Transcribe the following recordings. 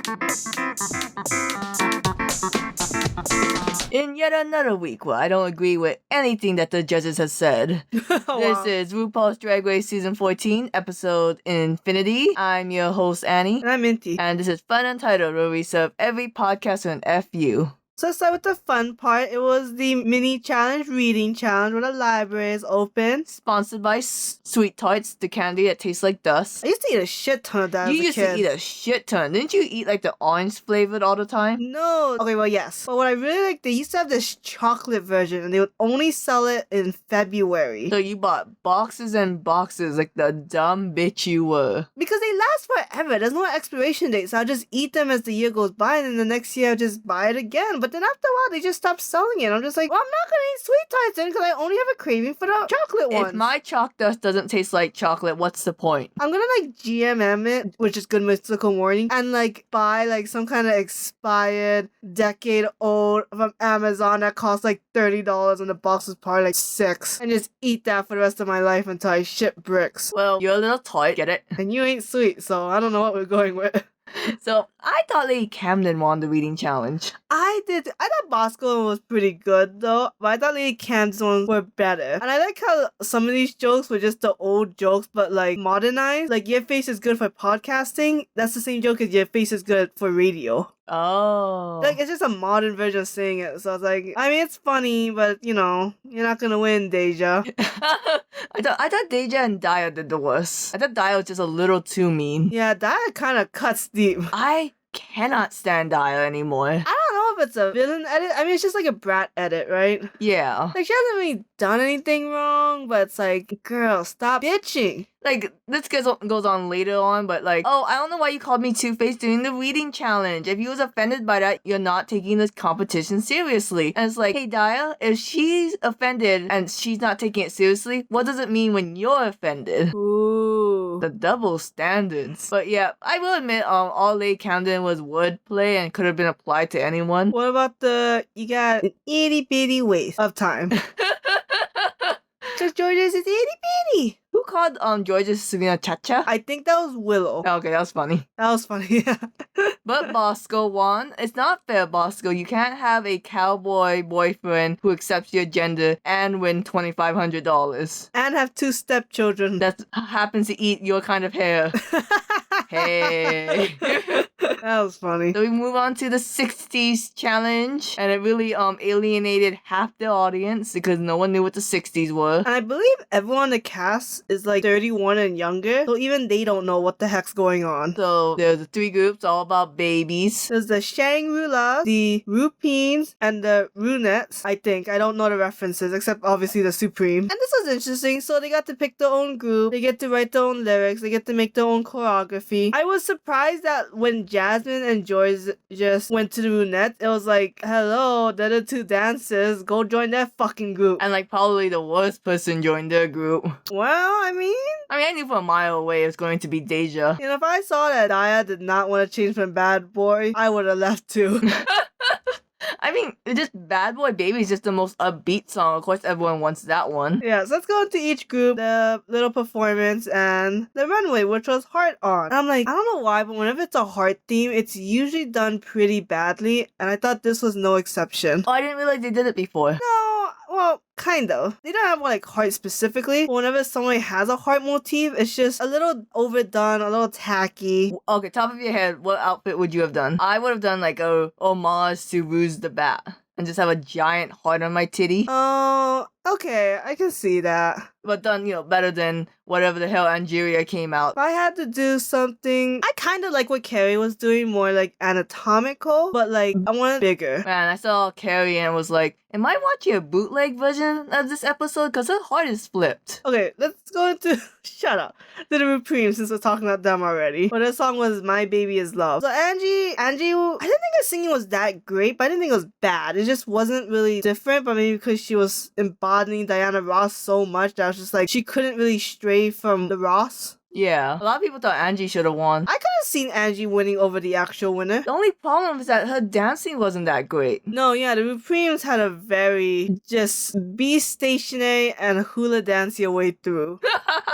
In yet another week where I don't agree with anything that the judges have said. This is RuPaul's Drag Race Season 14, episode Infinity. I'm your host, Annie. And I'm Minty. And this is FunUntitled, where we serve every podcast an FU. So let's start with the fun part. It was the mini challenge, reading challenge, where the library is open. Sponsored by Sweet Tarts, the candy that tastes like dust. I used to eat a shit ton of that You as a used kid. to eat a shit ton. Didn't you eat like the orange flavored all the time? No. Okay, well, yes. But what I really like, they used to have this chocolate version, and they would only sell it in February. So you bought boxes and boxes like the dumb bitch you were. Because they last forever. There's no expiration date, so I'll just eat them as the year goes by, and then the next year I'll just buy it again. But then after a while, they just stopped selling it. I'm just like, well, I'm not gonna eat Sweet Tarts then, because I only have a craving for the chocolate ones. If my chalk dust doesn't taste like chocolate, what's the point? I'm gonna like GMM it, which is Good Mystical Morning, and like buy like some kind of expired, decade-old from Amazon that costs like $30 and the box is probably like $6, and just eat that for the rest of my life until I shit bricks. Well, you're a little tight, get it? And you ain't sweet, so I don't know what we're going with. So, I thought Lady Camden won the reading challenge. I thought Bosco one was pretty good though, but I thought Lady Cam's ones were better. And I like how some of these jokes were just the old jokes, but like modernized. Like, your face is good for podcasting. That's the same joke as your face is good for radio. Oh. Like, it's just a modern version of saying it. So I was like, I mean, it's funny, but you know, you're not gonna win, Deja. I thought Deja and Daya did the worst. I thought Daya was just a little too mean. Yeah, that kind of cuts deep. I cannot stand Daya anymore. I don't know if it's a villain edit. I mean, it's just like a brat edit, right? Yeah. Like, she hasn't really done anything wrong, but it's like, girl, stop bitching. Like, this goes on later on, but like, oh, I don't know why you called me Two-Faced during the reading challenge. If you was offended by that, you're not taking this competition seriously. And it's like, hey, Daya, if she's offended and she's not taking it seriously, what does it mean when you're offended? Ooh. The double standards. But yeah, I will admit, all Lady Camden was wordplay and could have been applied to anyone. What about you got an itty bitty waste of time? Just George's is itty bitty. Who called George's Serena Chacha? I think that was Willow. Okay, that was funny. That was funny, yeah. But Bosco won. It's not fair, Bosco. You can't have a cowboy boyfriend who accepts your gender and win $2,500. And have 2 stepchildren. That happens to eat your kind of hair. Hey. That was funny. So we move on to the 60s challenge, and it really alienated half the audience because no one knew what the 60s were. And I believe everyone in the cast is like 31 and younger, so even they don't know what the heck's going on. So there's the 3 groups all about babies. There's the Shangri-La, the Rupines, and the Runettes, I think. I don't know the references, except obviously the Supreme. And this was interesting. So they got to pick their own group, they get to write their own lyrics, they get to make their own choreography. I was surprised that when Jasmine and Joyce just went to the Runettes, it was like, hello, they're the 2 dancers, go join that fucking group. And like probably the worst person joined their group. Well, I mean, I knew from a mile away it was going to be Deja. you know, if I saw that Daya did not want to change from Bad Boy, I would have left too. I mean, just Bad Boy Baby is just the most upbeat song. Of course, everyone wants that one. Yeah, so let's go into each group, the little performance, and the runway, which was Heart On. And I'm like, I don't know why, but whenever it's a heart theme, it's usually done pretty badly, and I thought this was no exception. Oh, I didn't realize they did it before. No, well, kind of. They don't have like heart specifically, but whenever someone has a heart motif, it's just a little overdone, a little tacky. Okay, top of your head, what outfit would you have done? I would have done like a homage to Ruse the Bat and just have a giant heart on my titty. Oh, okay, I can see that. But done, better than whatever the hell Angeria came out. If I had to do something, I kind of like what Carrie was doing, more like anatomical, but like I want it bigger. Man, I saw Carrie and was like, am I watching a bootleg version of this episode? Because her heart is flipped. Okay, let's go into shut up. To the Repreme, since we're talking about them already. But their song was My Baby Is Love. So Angie, I didn't think her singing was that great, but I didn't think it was bad. It just wasn't really different, but maybe because she was embodying Diana Ross so much that I was just like, she couldn't really stray from the Ross. Yeah. A lot of people thought Angie should have won. I could have seen Angie winning over the actual winner. The only problem is that her dancing wasn't that great. No, yeah, the Rupremes had a very just be stationary and hula dance your way through.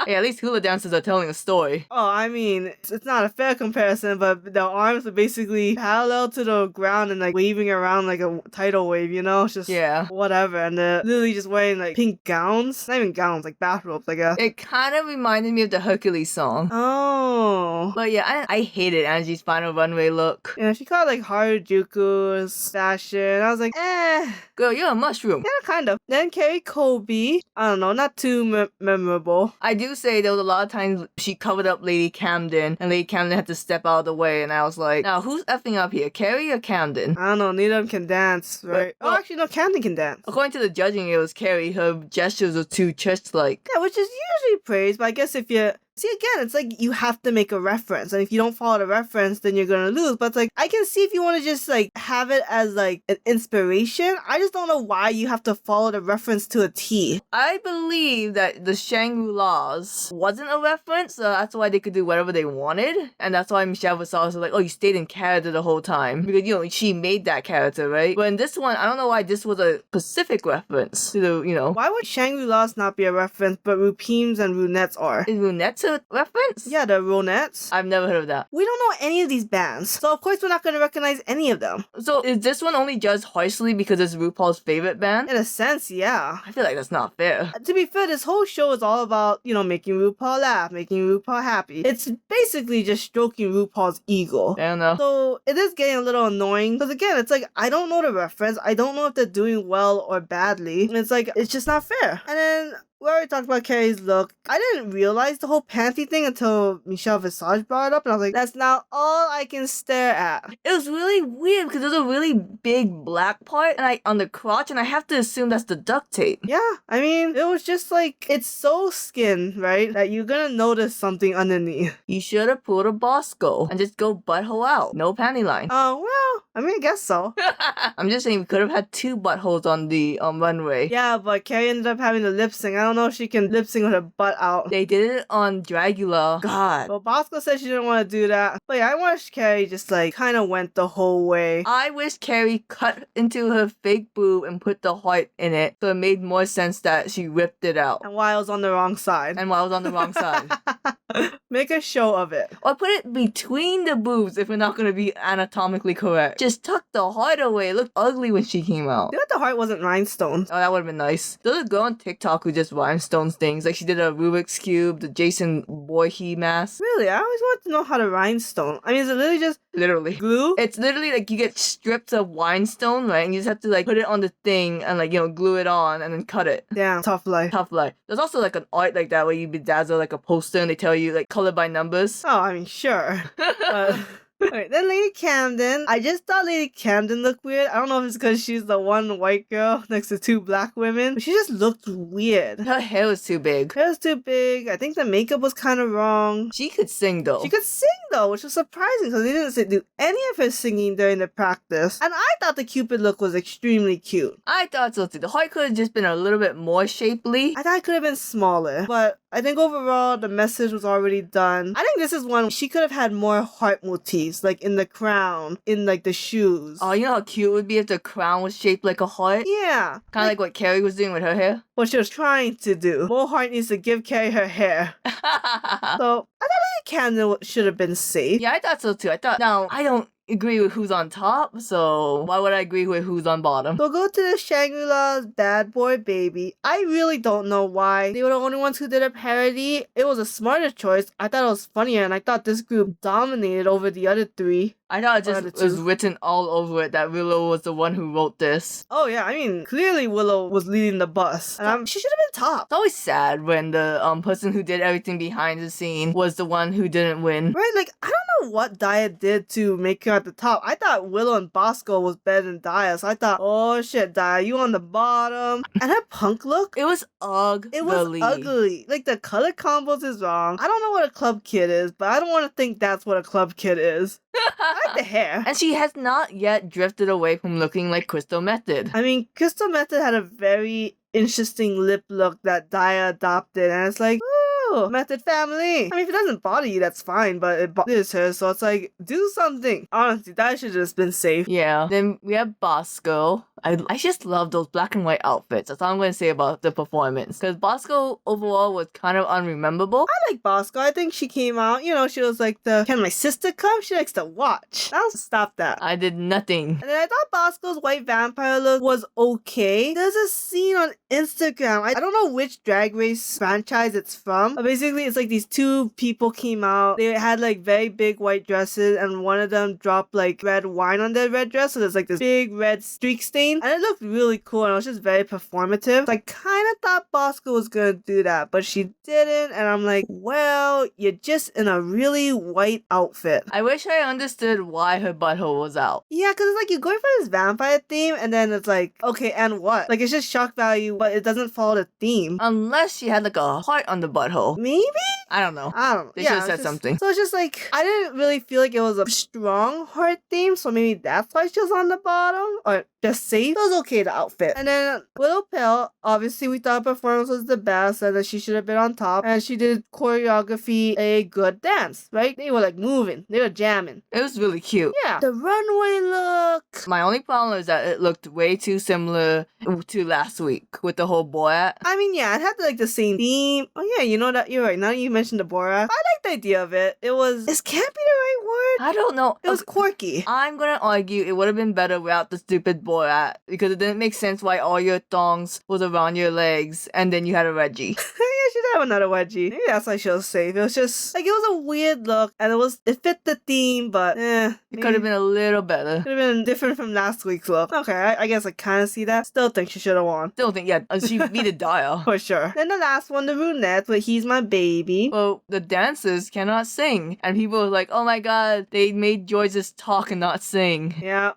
Yeah, at least hula dancers are telling a story. Oh, I mean, it's not a fair comparison, but the arms are basically parallel to the ground and like waving around like a tidal wave, you know? It's just whatever. And they're literally just wearing like pink gowns. Not even gowns, like bathrobes, I guess. It kind of reminded me of the Hercules song. Oh. But yeah, I hated Angie's final runway look. Yeah, she called like Harajuku's fashion. I was like, eh. Girl, you're a mushroom. Yeah, kind of. Then Carrie Colby. I don't know, not too memorable. I do say there was a lot of times she covered up Lady Camden, and Lady Camden had to step out of the way, and I was like, now who's effing up here, Carrie or Camden? I don't know, neither of them can dance, right? But, well, actually, no, Camden can dance. According to the judging, it was Carrie. Her gestures were too church-like. Yeah, which is usually praised, but I guess if you... See, again, it's like you have to make a reference, and if you don't follow the reference, then you're gonna lose. But it's like, I can see if you want to just like have it as like an inspiration. I just don't know why you have to follow the reference to a T. I believe that the Shangri-Las wasn't a reference, so that's why they could do whatever they wanted, and that's why Michelle Visage was like, oh, you stayed in character the whole time. Because, you know, she made that character, right? But in this one, I don't know why this was a specific reference to the, you know. Why would Shangri-Las not be a reference, but Rupemes and Runettes are? Is Runettes a reference? Yeah, the Ronettes. I've never heard of that. We don't know any of these bands, so of course we're not going to recognize any of them. So is this one only judged harshly because it's RuPaul's favorite band? In a sense, yeah. I feel like that's not fair. To be fair, this whole show is all about, you know, making RuPaul laugh, making RuPaul happy. It's basically just stroking RuPaul's ego. I don't know. So it is getting a little annoying because again, it's like I don't know the reference. I don't know if they're doing well or badly. And it's like it's just not fair. And then we already talked about Carrie's look. I didn't realize the whole panty thing until Michelle Visage brought it up, and I was like, that's now all I can stare at. It was really weird because there's a really big black part and on the crotch, and I have to assume that's the duct tape. Yeah, I mean, it was just like, it's so skin, right, that you're gonna notice something underneath. You should have pulled a Bosco and just go butthole out. No panty line. Oh, well, I mean, I guess so. I'm just saying we could have had 2 buttholes on the runway. Yeah, but Carrie ended up having to lip sync. I don't know if she can lip sync with her butt out. They did it on Dragula. God. Well, Bosco said she didn't want to do that. But yeah, I wish Carrie just like kind of went the whole way. I wish Carrie cut into her fake boob and put the heart in it, so it made more sense that she ripped it out. And while I was on the wrong side. And while I was on the wrong side. Make a show of it. Or put it between the boobs if we're not going to be anatomically correct. Just tuck the heart away. It looked ugly when she came out. You know the heart wasn't rhinestones. Oh, that would have been nice. There's a girl on TikTok who just rhinestones things. Like she did a Rubik's Cube, the Jason Voorhees mask. Really? I always wanted to know how to rhinestone. I mean, is it literally just literally glue? It's literally like you get strips of rhinestone, right? And you just have to like put it on the thing and like, you know, glue it on and then cut it. Damn, tough life. Tough life. There's also like an art like that where you bedazzle like a poster and they tell you like color by numbers. Oh, I mean, sure. Alright, then Lady Camden. I just thought Lady Camden looked weird. I don't know if it's because she's the one white girl next to 2 black women, but she just looked weird. Her hair was too big. Hair was too big. I think the makeup was kind of wrong. She could sing though. She could sing though, which was surprising because they didn't do any of her singing during the practice. And I thought the Cupid look was extremely cute. I thought so too. The heart could have just been a little bit more shapely. I thought it could have been smaller, but I think overall the message was already done. I think this is one she could have had more heart motifs, like in the crown, in like the shoes. Oh, you know how cute it would be if the crown was shaped like a heart? Yeah. Kind of like what Carrie was doing with her hair? What she was trying to do. More heart needs to give Carrie her hair. So, I thought Lady Camden should have been safe. Yeah, I thought so too. Now, I don't agree with who's on top, so why would I agree with who's on bottom? So go to the Shangri-La's Bad Boy Baby. I really don't know why they were the only ones who did a parody. It was a smarter choice. I thought it was funnier, and I thought this group dominated over the other 3. I thought it just was written all over it that Willow was the one who wrote this. Oh yeah, I mean, clearly Willow was leading the bus. And she should have been top. It's always sad when the person who did everything behind the scene was the one who didn't win. Right, like, I don't know what Daya did to make her at the top. I thought Willow and Bosco was better than Daya, so I thought, oh shit, Daya, you on the bottom. And her punk look? It was ugly. It was ugly. Like, the color combos is wrong. I don't know what a club kid is, but I don't want to think that's what a club kid is. I like the hair. And she has not yet drifted away from looking like Crystal Method. I mean, Crystal Method had a very interesting lip look that Daya adopted, and it's like, ooh, Ooh, method family. I mean, if it doesn't bother you, that's fine, but it bothers her, so it's like, do something. Honestly, that should have just been safe. Yeah. Then we have Bosco. I just love those black and white outfits. That's all I'm going to say about the performance. Because Bosco overall was kind of unrememberable. I like Bosco. I think she came out, she was like can my sister come? She likes to watch. I'll stop that. I did nothing. And then I thought Bosco's white vampire look was okay. There's a scene on Instagram. I don't know which Drag Race franchise it's from. But basically, it's like these two people came out. They had like very big white dresses, and one of them dropped like red wine on their red dress. So there's like this big red streak stain. And it looked really cool, and it was just very performative. So I kind of thought Bosco was gonna do that, but she didn't. And I'm like, well, you're just in a really white outfit. I wish I understood why her butthole was out. Yeah, because it's like you're going for this vampire theme, and then it's like, okay, and what? Like, it's just shock value, but it doesn't follow the theme. Unless she had like a heart on the butthole. Maybe? I don't know. They Yeah, should have said just, something. So it's just like, I didn't really feel like it was a strong heart theme, so maybe that's why she was on the bottom, or just safe. It was okay, the outfit. And then Willow Pill, obviously we thought her performance was the best, and that she should have been on top, and she did choreography a good dance, right? They were like moving, they were jamming. It was really cute. Yeah, the runway look. My only problem is that it looked way too similar to last week with the whole Borat. I mean, yeah, it had like the same theme. Oh yeah, you know that, you're right. Now that you mentioned the Borat, I like the idea of it. Is can't be the right word? I don't know. It was quirky. I'm gonna argue it would have been better without the stupid Borat because it didn't make sense why all your thongs was around your legs and then you had a wedgie. Yeah, she did have another wedgie. Maybe that's why she was safe. It was just like, it was a weird look, and it fit the theme, but it could have been a little better. Could have been different from last week's look. Okay, I guess I kind of see that. Still think she should have won. Still think, yeah, she beat a Daya. For sure. Then the last one, the brunette, with He's My Baby. Well, the dancers cannot sing, and people were like, oh my god, they made Joy just talk and not sing. Yeah.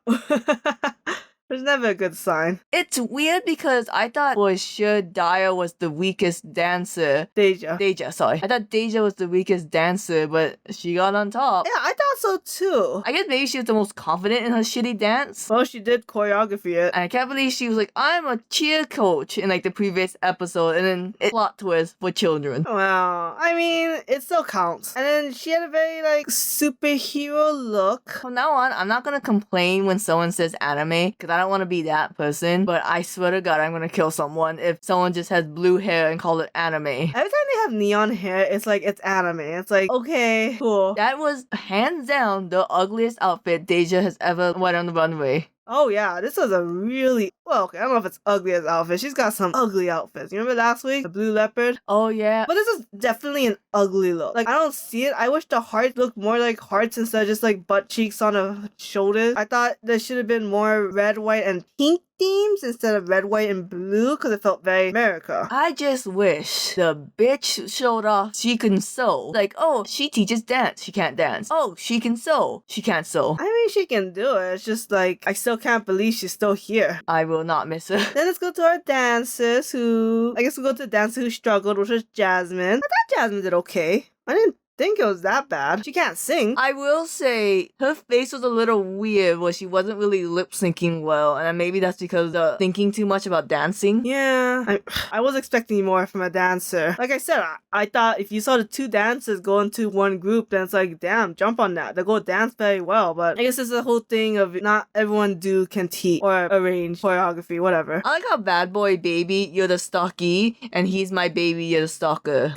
There's never a good sign. It's weird because I thought for sure Daya was the weakest dancer. Deja, sorry. I thought Deja was the weakest dancer, but she got on top. Yeah, I thought so too. I guess maybe she was the most confident in her shitty dance. Well, she did choreography it. And I can't believe she was like, I'm a cheer coach in like the previous episode, and then it plot twist for children. Well, I mean, it still counts. And then she had a very like superhero look. From now on, I'm not gonna complain when someone says anime, because I don't want to be that person, but I swear to god I'm gonna kill someone if someone just has blue hair and call it anime. Every time they have neon hair, it's like, it's anime. It's like, okay, cool. That was hands down the ugliest outfit Deja has ever worn on the runway. Oh yeah, this was a really, well, okay, I don't know if it's ugly as outfit. She's got some ugly outfits. You remember last week? The blue leopard? Oh yeah. But this is definitely an ugly look. Like, I don't see it. I wish the heart looked more like hearts instead of just like butt cheeks on her shoulders. I thought there should have been more red, white, and pink themes instead of red, white, and blue because it felt very America. I just wish the bitch showed off she can sew. Like, oh, she teaches dance. She can't dance. Oh, she can sew. She can't sew. I mean, she can do it. It's just like, I still can't believe she's still here. I will not miss her. Then let's go to our dancers I guess we'll go to the dancer who struggled, which was Jasmine. I thought Jasmine did okay. I didn't think it was that bad. She can't sing. I will say her face was a little weird where she wasn't really lip syncing well, and maybe that's because of thinking too much about dancing. Yeah, I was expecting more from a dancer. Like I said, I thought if you saw the two dancers go into one group, then it's like, damn, jump on that. They go dance very well, but I guess it's the whole thing of not everyone can teach or arrange choreography, whatever. I like how Bad Boy Baby, you're the stocky, and He's My Baby, you're the stalker.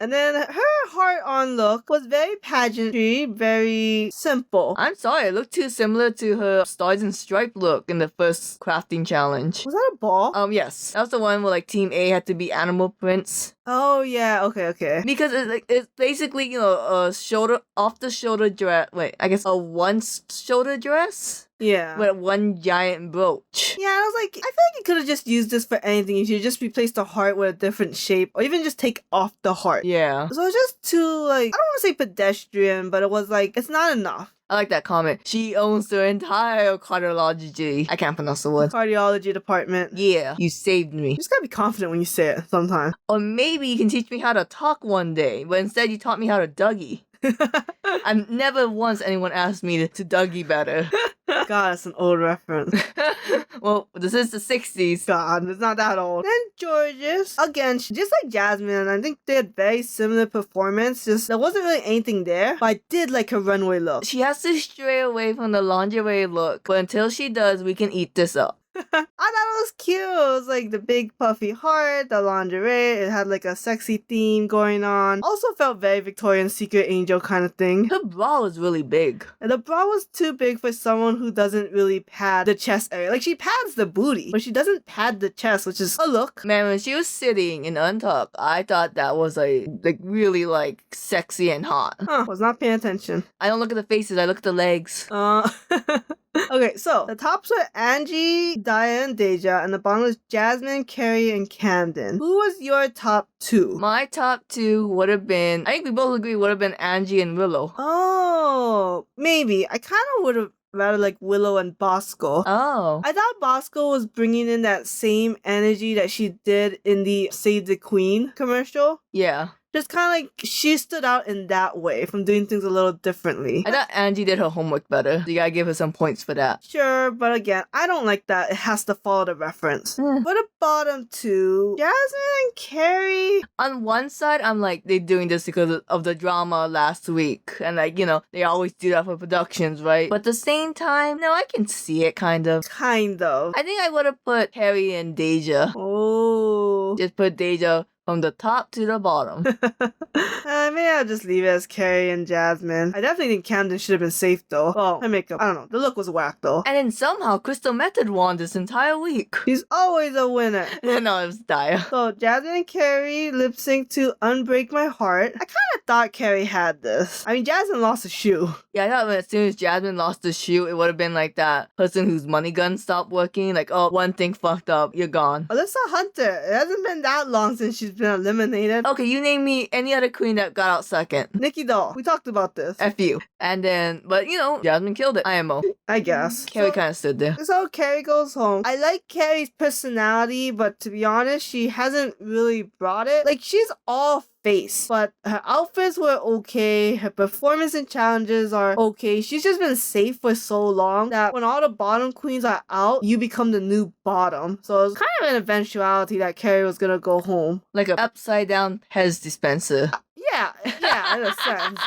And then her heart-on look was very pageantry, very simple. I'm sorry, it looked too similar to her Stars and Stripe look in the first crafting challenge. Was that a ball? Yes. That was the one where like Team A had to be animal prints. Oh yeah, okay. Because it's basically, a off-the-shoulder dress. Wait, I guess a one-shoulder dress? Yeah. With one giant brooch. Yeah, I was like, I feel like you could have just used this for anything. You should just replace the heart with a different shape, or even just take off the heart. Yeah. So it's just too, like, I don't want to say pedestrian, but it was like, it's not enough. I like that comment. She owns the entire cardiology. I can't pronounce the word. Cardiology department. Yeah, you saved me. You just gotta be confident when you say it sometimes. Or maybe you can teach me how to talk one day, but instead you taught me how to Dougie. I've never once anyone asked me to Dougie better. God, that's an old reference. Well, this is the 60s. God, it's not that old. Then Georges, again, just like Jasmine, I think they had very similar performance. Just there wasn't really anything there, but I did like her runway look. She has to stray away from the lingerie look, but until she does, we can eat this up. I thought it was cute. It was like the big puffy heart, the lingerie. It had like a sexy theme going on. Also felt very Victorian Secret Angel kind of thing. Her bra was really big. And the bra was too big for someone who doesn't really pad the chest area. Like she pads the booty, but she doesn't pad the chest, which is a look. Man, when she was sitting in Untucked, I thought that was really sexy and hot. Was not paying attention. I don't look at the faces, I look at the legs. Okay, so the tops were Angie, Daya, and Deja, and the bottom was Jasmine, Carrie, and Camden. Who was your top two? My top two would have been, I think we both agree, would have been Angie and Willow. Oh, maybe. I kind of would have rather like Willow and Bosco. Oh. I thought Bosco was bringing in that same energy that she did in the Save the Queen commercial. Yeah. Just kind of like she stood out in that way from doing things a little differently. I thought Angie did her homework better. You gotta give her some points for that. Sure, but again, I don't like that. It has to follow the reference. For the bottom two, Jasmine and Carrie. On one side, I'm like, they're doing this because of the drama last week. And they always do that for productions, right? But at the same time, no, I can see it kind of. Kind of. I think I would have put Carrie and Deja. Oh. Just put Deja from the top to the bottom. Maybe I'll just leave it as Carrie and Jasmine. I definitely think Camden should have been safe though. Well, her makeup, I don't know. The look was whack though. And then somehow Crystal Method won this entire week. She's always a winner. No, it was Daya. So Jasmine and Carrie lip sync to Unbreak My Heart. I kind of thought Carrie had this. I mean, Jasmine lost a shoe. Yeah, I thought as soon as Jasmine lost the shoe, it would have been like that person whose money gun stopped working. Like, oh, one thing fucked up, you're gone. Alyssa Hunter. It hasn't been that long since she's been eliminated. Okay, you name me any other queen that got out second. Nikki Doll. We talked about this. F you. And then, but Jasmine killed it. IMO. I guess. Carrie kind of stood there. So Carrie goes home. I like Carrie's personality, but to be honest, she hasn't really brought it. Like, she's all face, but her outfits were okay. Her performance and challenges are okay. She's just been safe for so long that when all the bottom queens are out, you become the new bottom. So it's kind of an eventuality that Carrie was gonna go home. Like a upside down Pez dispenser. Yeah, in a sense.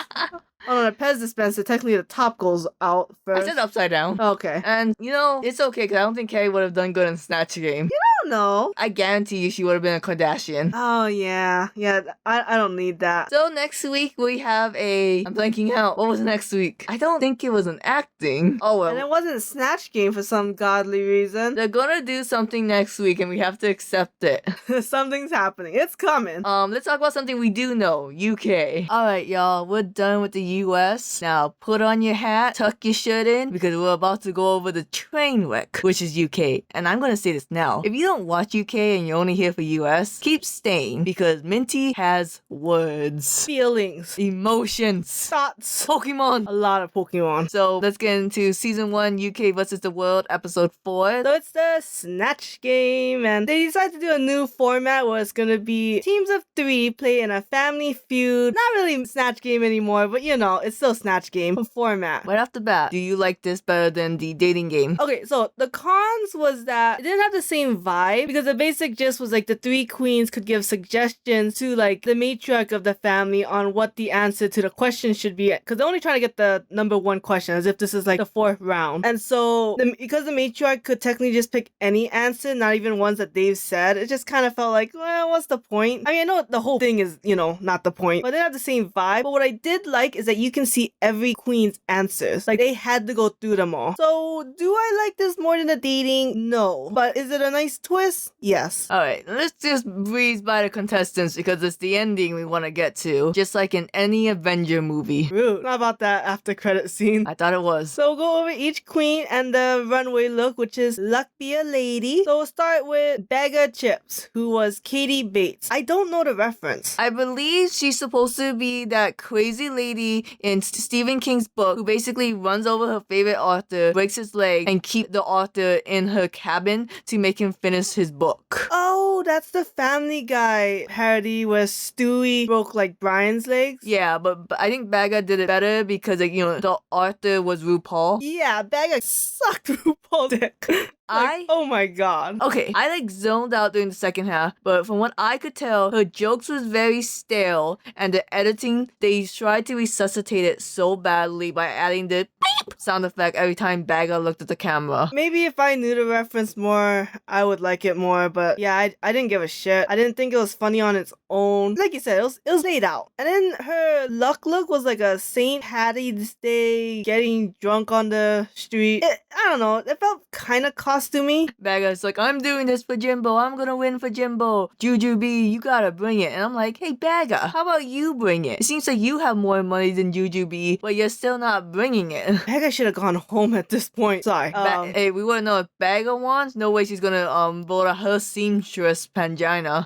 Oh, no, the Pez dispenser, technically the top goes out first. I said upside down. Okay. And, it's okay, because I don't think Carrie would have done good in Snatch Game. I don't know. I guarantee you she would have been a Kardashian. Oh, yeah. Yeah, I don't need that. So next week we have I'm blanking out. What was next week? I don't think it was an acting. Oh, well. And it wasn't Snatch Game for some godly reason. They're gonna do something next week and we have to accept it. Something's happening. It's coming. Let's talk about something we do know. UK. Alright, y'all. We're done with the US. Now put on your hat, tuck your shirt in, because we're about to go over the train wreck, which is UK. And I'm gonna say this now. If you don't watch UK and you're only here for US, keep staying, because Minty has words, Feelings. emotions, Thoughts. Pokemon. A lot of Pokemon. So let's get into season 1 UK versus the world, episode 4. So it's the Snatch Game, and they decided to do a new format where it's gonna be teams of 3 play in a family feud. Not really Snatch Game anymore, but it's still Snatch Game format. Right off the bat, do you like this better than the dating game? Okay, so the cons was that it didn't have the same vibe, because the basic gist was like the 3 queens could give suggestions to like the matriarch of the family on what the answer to the question should be, because they're only trying to get the number 1 question, as if this is like the 4th round. And so because the matriarch could technically just pick any answer, not even ones that they've said, it just kind of felt like, well, what's the point? I mean, I know the whole thing is, not the point, but it didn't have the same vibe. But what I did like is that you can see every queen's answers. Like, they had to go through them all. So do I like this more than the dating? No. But is it a nice twist? Yes. Alright, let's just breeze by the contestants because it's the ending we want to get to. Just like in any Avenger movie. Rude. Not about that after credit scene. I thought it was. So we'll go over each queen and the runway look, which is Luck Be a Lady. So we'll start with Bagger Chips, who was Katie Bates. I don't know the reference. I believe she's supposed to be that crazy lady in Stephen King's book who basically runs over her favorite author, breaks his leg, and keep the author in her cabin to make him finish finished his book. Oh, that's the Family Guy parody where Stewie broke like Brian's legs. Yeah, but I think Baga did it better because, like, you know, the author was RuPaul. Yeah, Bagga sucked RuPaul's dick. Oh my god. Okay, I like zoned out during the second half, but from what I could tell, her jokes was very stale, and the editing, they tried to resuscitate it so badly by adding the beep sound effect every time Baga looked at the camera. Maybe if I knew the reference more, I would like it more, but yeah, I didn't give a shit. I didn't think it was funny on its own. Like you said, it was laid out. And then her luck look was like a St. Patty's Day getting drunk on the street. I don't know, it felt kind of costumey. Baga's like, I'm doing this for Jimbo. I'm gonna win for Jimbo. Jujubee, you gotta bring it. And I'm like, hey, Baga, how about you bring it? It seems like you have more money than Jujubee, but you're still not bringing it. Baga should have gone home at this point. Sorry. Hey, we wanna know if Baga wants? No way she's gonna vote out her seamstress Pangina.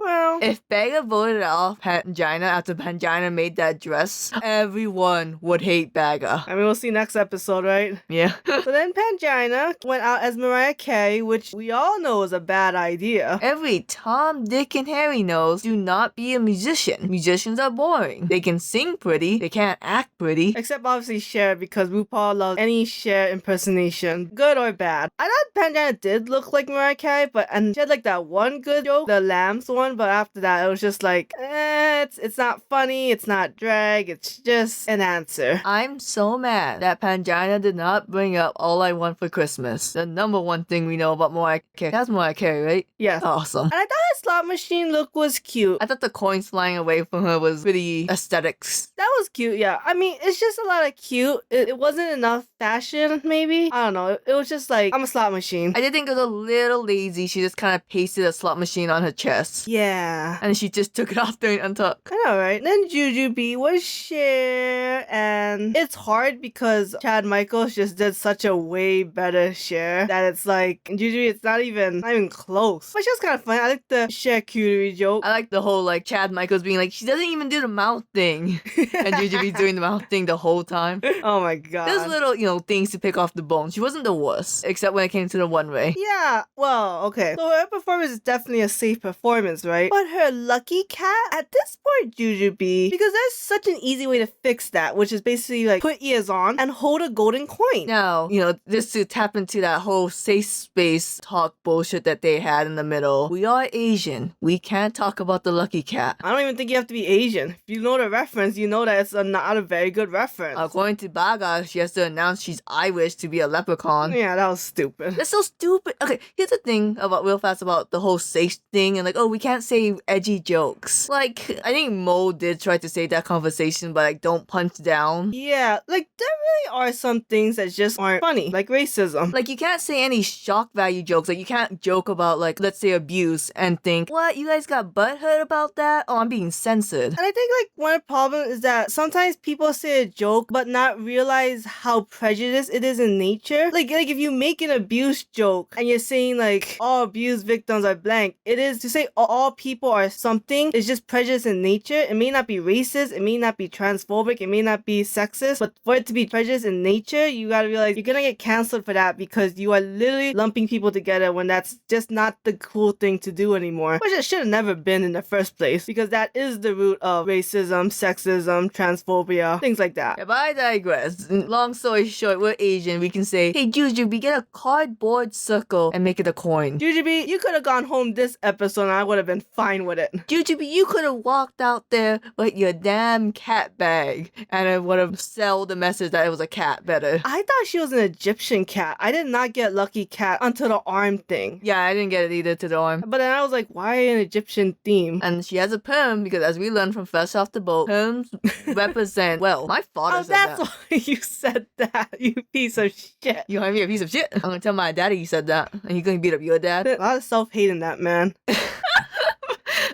Well, If Baga voted off Pangina after Pangina made that dress, everyone would hate Baga. I mean, we'll see next episode, right? Yeah. So then Pangina went out as Mariah Carey, which we all know is a bad idea. Every Tom, Dick, and Harry knows, do not be a musician. Musicians are boring. They can sing pretty, they can't act pretty. Except obviously Cher, because RuPaul loves any Cher impersonation, good or bad. I thought Pangina did look like Mariah Carey, and she had like that one good joke, the Lambs one, but after that it was just like, it's not funny, it's not drag, it's just an answer. I'm so mad that Pangina did not bring up All I Want for Christmas. The number one thing we know about Mariah Carey. That's Mariah Carey, right? Yes. Awesome. And I thought her slot machine look was cute. I thought the coins flying away from her was pretty aesthetics. That was cute, yeah. I mean, it's just a lot of cute. It wasn't enough fashion, maybe? I don't know. It was just like, I'm a slot machine. I did think it was a little lazy. She just kind of pasted a slot machine on her chest. Yeah. And she just took it off during Untuck. I know, right? Then Jujubee was Cher, and it's hard because Chad Michaels just did such a way better Cher that it's like, Jujubee, it's not even close. But she was kind of funny. I like the Cher cutie joke. I like the whole, like, Chad Michaels being like, she doesn't even do the mouth thing. And Jujubee's doing the mouth thing the whole time. Oh my god. There's little, things to pick off the bone. She wasn't the worst, except when it came to the one-way. Yeah, well, okay. So her performance is definitely a safe performance, right? But her lucky cat, at this point, Jujubee, because there's such an easy way to fix that, which is basically like put ears on and hold a golden coin. Now, just to tap into that whole safe space talk bullshit that they had in the middle. We are Asian. We can't talk about the lucky cat. I don't even think you have to be Asian. If you know the reference, you know that it's not a very good reference. According to Baga, she has to announce she's Irish to be a leprechaun. Yeah, that was stupid. That's so stupid. Okay, here's the thing real fast about the whole safe thing and like, we can't say edgy jokes. Like, I think Mo did try to save that conversation, but like, don't punch down. Yeah, like there really are some things that just aren't funny, like racism. Like, you can't say any shock value jokes. Like, you can't joke about, like, let's say abuse and think, what, you guys got butthurt about that? Oh, I'm being censored. And I think like one problem is that sometimes people say a joke but not realize how prejudiced it is in nature. Like if you make an abuse joke and you're saying like all abuse victims are blank, it is to say all people are something. It's just prejudice in nature. It may not be racist, it may not be transphobic, it may not be sexist, but for it to be prejudice in nature, you gotta realize you're gonna get canceled for that because you are literally lumping people together when that's just not the cool thing to do anymore. Which it should have never been in the first place, because that is the root of racism, sexism, transphobia, things like that. Yeah, but I digress. Long story short, we're Asian. We can say, hey, Jujubee, get a cardboard circle and make it a coin. Jujubee, you could have gone home this episode and I would have been fine with it. Jujubee, you could have walked out there with your damn cat bag and it would have sold the message that it was a cat better. I thought she was an Egyptian cat. I did not get lucky cat until the arm thing. Yeah, I didn't get it either to the arm. But then I was like, why an Egyptian theme? And she has a perm because as we learned from Fresh Off the Boat, perms represent, well, my father said that. Oh, that's why you said that, you piece of shit. You want to be a piece of shit? I'm going to tell my daddy you said that. And he's going to beat up your dad. A lot of self-hate in that, man.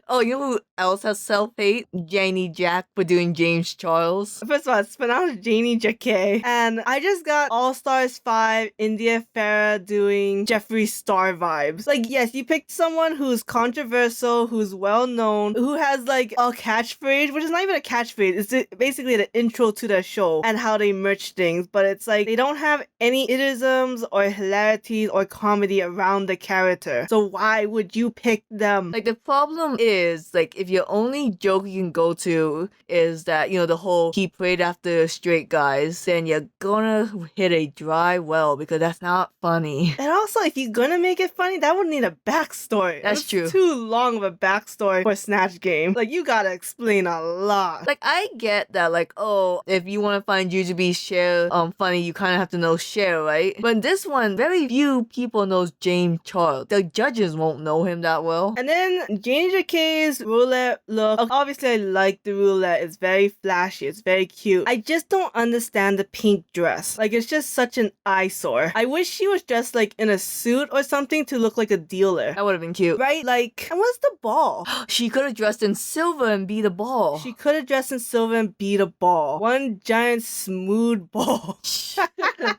Oh, you know who else has self-hate? Janie Jack for doing James Charles. First of all, it's pronounced Janie Jacquet. And I just got All Stars 5 India Farah doing Jeffree Star vibes. Like, yes, you picked someone who's controversial, who's well known, who has like a catchphrase, which is not even a catchphrase. It's basically the intro to the show and how they merch things. But it's like they don't have any idioms or hilarities or comedy around the character. So why would you pick them? Like, the problem is, like, if your only joke you can go to is that, you know, the whole he prayed after straight guys, then you're gonna hit a dry well because that's not funny. And also, if you're gonna make it funny, that would need a backstory. That's true. Too long of a backstory for a Snatch game. Like, you gotta explain a lot. Like, I get that, like, oh, if you want to find Jujubee's Cher funny, you kind of have to know Cher, right? But in this one, very few people knows James Charles. The judges won't know him that well. And then Jane Jacquet's roulette look. Obviously, I like the roulette. It's very flashy. It's very cute. I just don't understand the pink dress. Like, it's just such an eyesore. I wish she was dressed like in a suit or something to look like a dealer. That would have been cute. Right? Like, and what's the ball? She could have dressed in silver and be the ball. She could have dressed in silver and beat a ball. One giant smooth ball.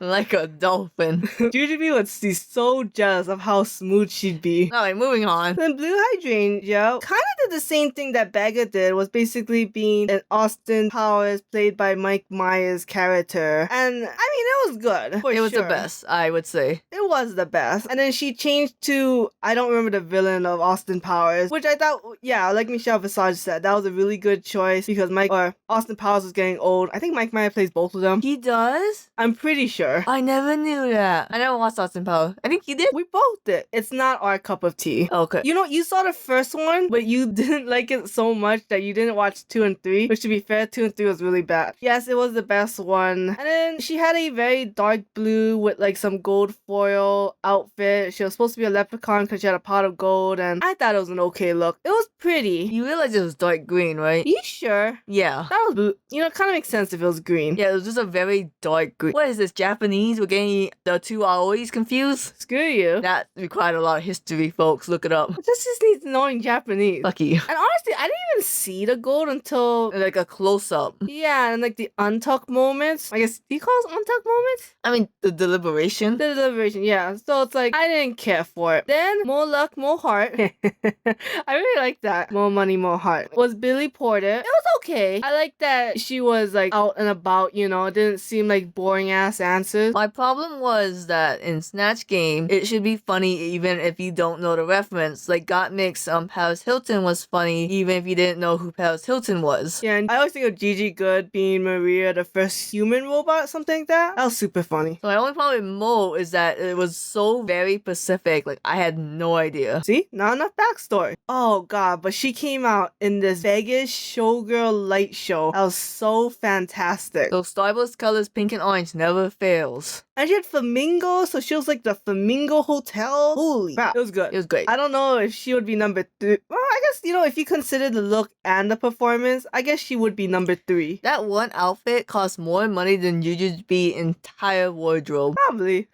Like a dolphin. Jujubee would be so jealous of how smooth she'd be. Alright, moving on. Then Blue Hydrangea kind of did the same thing that Bagga did, was basically being an Austin Powers played by Mike Myers character. And I mean, it was good. It was the best, I would say. It was the best. And then she changed to, I don't remember the villain of Austin Powers, which I thought, yeah, like Michelle Visage said, that was a really good choice because Austin Powers was getting old. I think Mike Myers plays both of them. He does? I'm pretty sure. I never knew that. I never watched Austin Powers. I think he did. We both did. It's not our cup of tea. Okay. You know, you saw the first one, but you didn't like it so much that you didn't watch 2 and 3, which to be fair, 2 and 3 was really bad. Yes, it was the best one. And then she had a very dark blue with like some gold foil outfit. She was supposed to be a leprechaun because she had a pot of gold, and I thought it was an okay look. It was pretty. You realize it was dark green, right? You sure? Yeah. That was blue. You know, it kind of makes sense if it was green. Yeah, it was just a very dark green. What is this, Japanese? We're getting the two Aois confused? Screw you. That required a lot of history, folks. Look it up. This just needs to know in Japanese. Fuck you. And honestly, I didn't even see the gold until Like a close-up. yeah, and like the untuck moments. I guess, do you call it untuck moments? I mean, the deliberation. The deliberation, yeah. So it's like, I didn't care for it. Then, more luck, more heart. I really like that. More money, more heart. Was Billy Porter. It was okay. I like that she was like out and about, you know. It didn't seem like boring ass answers. My problem was that in Snatch Game, it should be funny even if you don't know the reference. Like Gottmik's Paris Hilton was funny even if you didn't know who Paris Hilton was. Yeah, and I always think of Gigi Good being Maria, the first human robot, something like that. That was super funny. So my only problem with Mo is that it was so very specific. Like, I had no idea. See? Not enough backstory. Oh god, but she came out in this Vegas showgirl light show. That was so fantastic. So Starburst colors pink and orange never fails. And she had flamingos, so she was like the Flamingo Hotel. Holy crap. It was good. It was great. I don't know if she would be number 3. Well, I guess, you know, if you consider the look and the performance, I guess she would be number 3. That one outfit cost more money than Jujubee's entire wardrobe. Probably.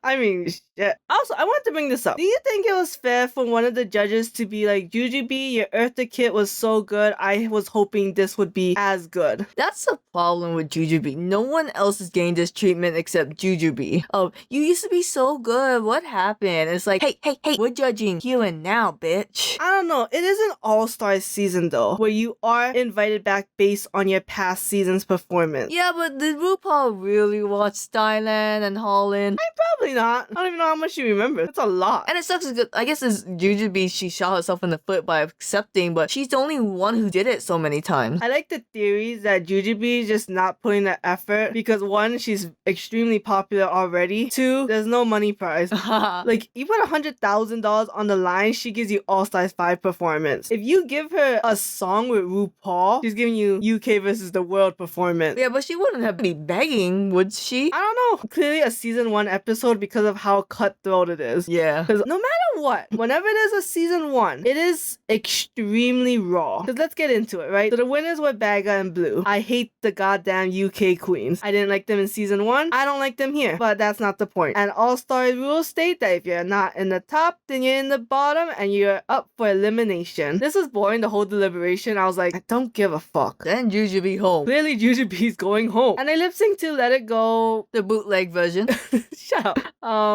I mean, shit. Also, I wanted to bring this up. Do you think it was fair for one of the judges to be like, Jujubee, your Eartha kit was so good, I was hoping this would be as good? That's the problem with Jujubee. No one else is getting this treatment except Jujubee. Oh, you used to be so good. What happened? It's like, hey, we're judging here and now, bitch. I don't know. It is an all-star season though, where you are invited back based on your past season's performance. Yeah, but did RuPaul really watch Styland and Holland? Probably not. I don't even know how much you remember. That's a lot. And it sucks because I guess it's Jujubee, she shot herself in the foot by accepting, but she's the only one who did it so many times. I like the theories that Jujubee is just not putting the effort because 1, she's extremely popular already. 2, there's no money prize. Like, you put $100,000 on the line, she gives you All Stars 5 performance. If you give her a song with RuPaul, she's giving you UK versus the world performance. Yeah, but she wouldn't have to be begging, would she? I don't know. Clearly a season 1 episode because of how cutthroat it is. Yeah. Because no matter know what? Whenever there's a season 1, it is extremely raw. Because let's get into it, right? So the winners were Baga and Blue. I hate the goddamn UK queens. I didn't like them in season 1. I don't like them here. But that's not the point. And All-Star rules state that if you're not in the top, then you're in the bottom and you're up for elimination. This was boring, the whole deliberation. I was like, I don't give a fuck. Then Jujubee home. Clearly Jujubee's going home. And they lip sync to Let It Go. The bootleg version. Shut up.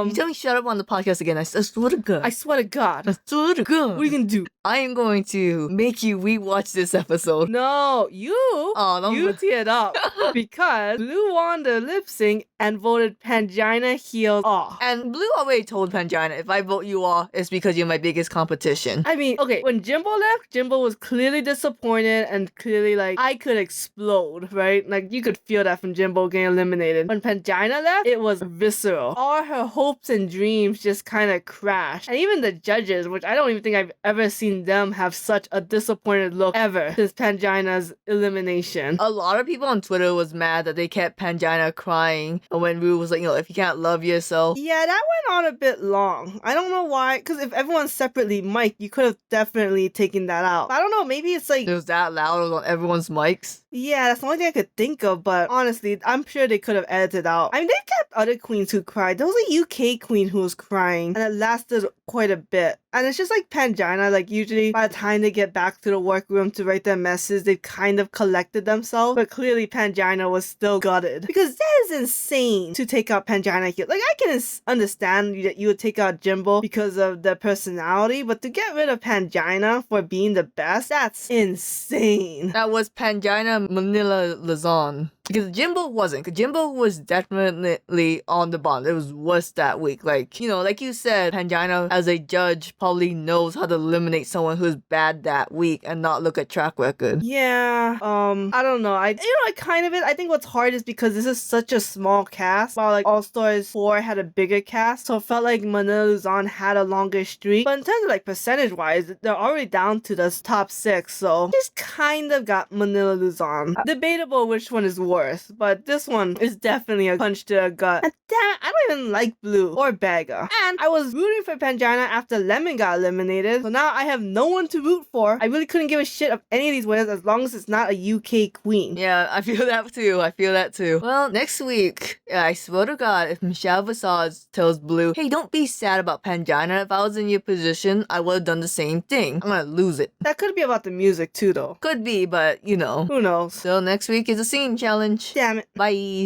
You tell me shut up on the podcast again. I swear to God. I swear to God. I swear to God. What are you gonna do? I am going to make you rewatch this episode. No, you teared up because Blue won the lip sync and voted Pangina heels off. And Blue already told Pangina, if I vote you off, it's because you're my biggest competition. I mean, okay, when Jimbo left, Jimbo was clearly disappointed and clearly like, I could explode, right? Like, you could feel that from Jimbo getting eliminated. When Pangina left, it was visceral. All her hopes and dreams just kind of crashed. And even the judges, which I don't even think I've ever seen them have such a disappointed look ever since Pangina's elimination. A lot of people on Twitter was mad that they kept Pangina crying when Rue was like, if you can't love yourself. Yeah, that went on a bit long. I don't know why, because if everyone's separately mic'd, you could have definitely taken that out. I don't know, maybe it's like... It was that loud on everyone's mics. Yeah, that's the only thing I could think of, but honestly, I'm sure they could have edited out. I mean, they kept other queens who cried. There was a UK queen who was crying, and it lasted quite a bit. And it's just like Pangina, like usually by the time they get back to the workroom to write their messages, they've kind of collected themselves. But clearly Pangina was still gutted. Because that is insane to take out Pangina here. Like, I can understand that you would take out Jimbo because of their personality, but to get rid of Pangina for being the best, that's insane. That was Pangina Manila Luzon. Because Jimbo wasn't. Because Jimbo was definitely on the bottom. It was worse that week. Like, like you said, Pangina as a judge probably knows how to eliminate someone who's bad that week and not look at track record. Yeah, I don't know. I think what's hard is because this is such a small cast, while like All Stars 4 had a bigger cast, so it felt like Manila Luzon had a longer streak. But in terms of like percentage-wise, they're already down to the top 6, so just kind of got Manila Luzon. Debatable which one is worse, but this one is definitely a punch to the gut. And damn it, I don't even like Blue or Baga. And I was rooting for Pangina after Lemon got eliminated, so now I have no one to root for. I really couldn't give a shit of any of these winners as long as it's not a UK queen. Yeah, I feel that too. Well, next week, I swear to God, if Michelle Visage tells Blue, hey, don't be sad about Pangina. If I was in your position, I would have done the same thing. I'm gonna lose it. That could be about the music too, though. Could be, but who knows. So next week is a singing challenge. Damn it. Bye.